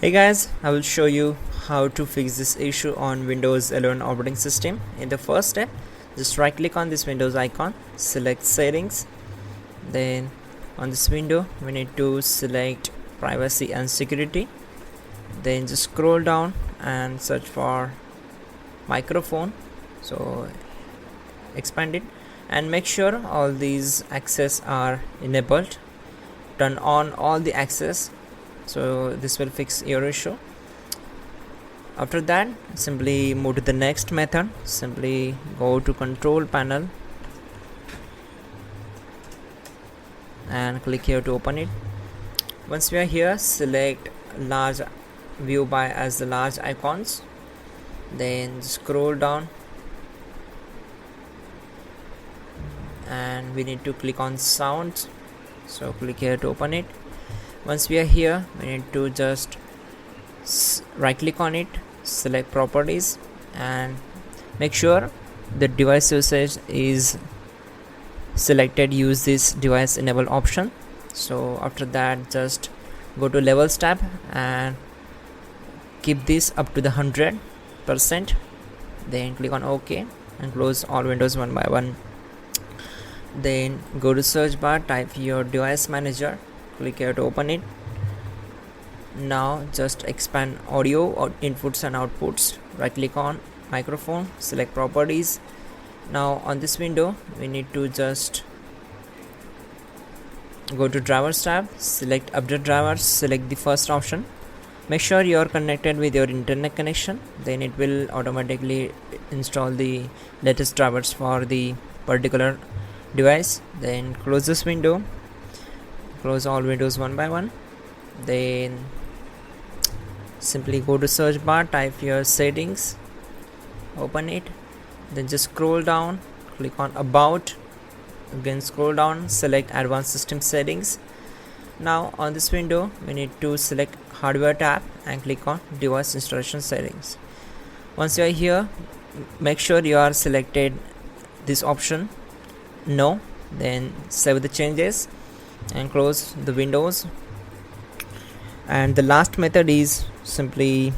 Hey guys, I will show you how to fix this issue on Windows 11 operating system. In the first step, just right click on this Windows icon, select settings, then on this window we need to select privacy and security, then just scroll down and search for microphone, so expand it and make sure all these access are enabled. Turn on all the access, so this will fix your issue. After that, simply move to the next method. Simply go to control panel and click here to open it. Once we are here, select large view by as the large icons, then scroll down and we need to click on sounds, so click here to open it. Once we are here, we need to just right click on it, select properties and make sure the device usage is selected. Use this device enable option. So after that, just go to levels tab and keep this up to the 100%, then click on OK and close all windows one by one. Then go to search bar, type your device manager, click here to open it. Now just expand audio or inputs and outputs. Right click on microphone, select properties. Now on this window we need to just go to drivers tab, select update drivers, select the first option. Make sure you are connected with your internet connection, then it will automatically install the latest drivers for the particular device. Then close this window, close all windows one by one. Then simply go to search bar, type your settings, open it, then just scroll down, click on about, again scroll down, select advanced system settings. Now on this window we need to select hardware tab and click on device installation settings. Once you are here, make sure you are selected this option no, then save the changes and close the windows. And the last method is simply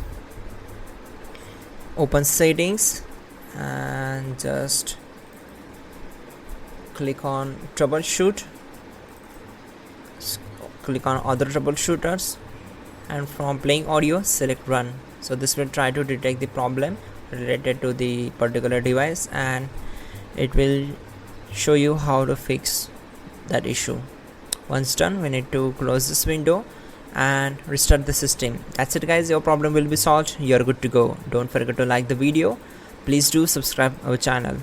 open settings and just click on troubleshoot, click on other troubleshooters, and from playing audio select run. So this will try to detect the problem related to the particular device and it will show you how to fix that issue. Once done, we need to close this window and restart the system. That's it guys, your problem will be solved. You're good to go. Don't forget to like the video. Please do subscribe our channel.